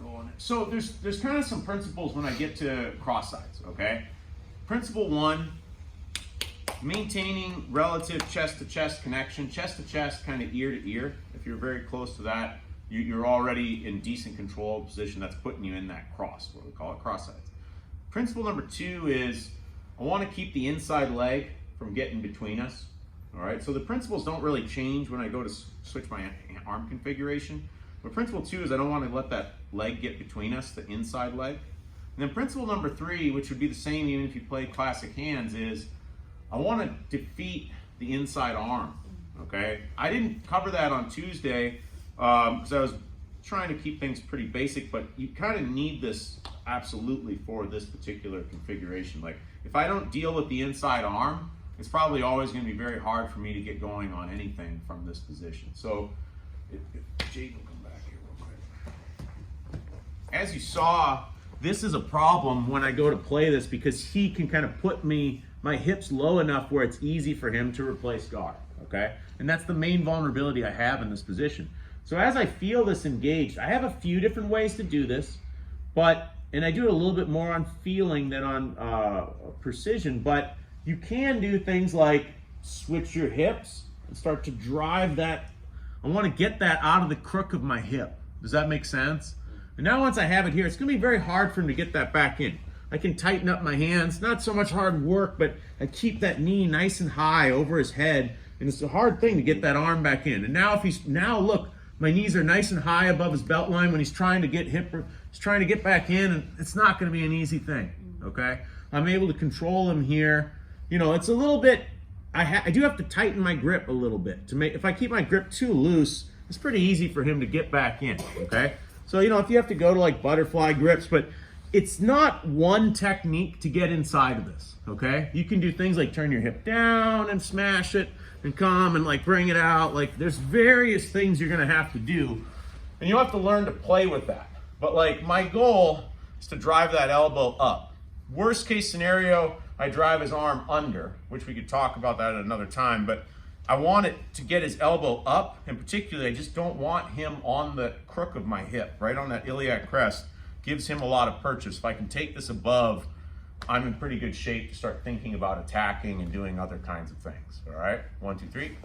going. So there's kind of some principles when I get to cross sides, okay? Principle one, maintaining relative chest-to-chest connection. Chest-to-chest, kind of ear-to-ear. If you're very close to that, you're already in decent control position. That's putting you in that cross, what we call it, cross sides. Principle number two is I want to keep the inside leg from getting between us. All right, so the principles don't really change when I go to switch my arm configuration. But principle two is I don't want to let that leg get between us, the inside leg. And then principle number three, which would be the same even if you play classic hands, is I want to defeat the inside arm, okay? I didn't cover that on Tuesday because I was trying to keep things pretty basic, but you kind of need this absolutely for this particular configuration. Like, if I don't deal with the inside arm, it's probably always going to be very hard for me to get going on anything from this position. So, if Jade will come back here real quick. As you saw, this is a problem when I go to play this because he can kind of put my hips low enough where it's easy for him to replace guard, okay? And that's the main vulnerability I have in this position. So as I feel this engaged, I have a few different ways to do this, and I do it a little bit more on feeling than on precision, but you can do things like switch your hips and start to drive that. I want to get that out of the crook of my hip. Does that make sense? And now once I have it here, it's going to be very hard for him to get that back in. I can tighten up my hands, not so much hard work, but I keep that knee nice and high over his head, and it's a hard thing to get that arm back in. And now now look, my knees are nice and high above his belt line when he's trying to get back in, and it's not going to be an easy thing, okay? I'm able to control him here. You know, it's a little bit, I do have to tighten my grip a little bit to make, if I keep my grip too loose, it's pretty easy for him to get back in, okay? So, you know, if you have to go to like butterfly grips, but it's not one technique to get inside of this, okay? You can do things like turn your hip down and smash it and come and like bring it out. Like, there's various things you're gonna have to do, and you'll have to learn to play with that. But like, my goal is to drive that elbow up. Worst case scenario, I drive his arm under, which we could talk about that at another time, but I want it to get his elbow up, and particularly I just don't want him on the crook of my hip, right on that iliac crest. Gives him a lot of purchase. If I can take this above, I'm in pretty good shape to start thinking about attacking and doing other kinds of things. All right, 1, 2, 3.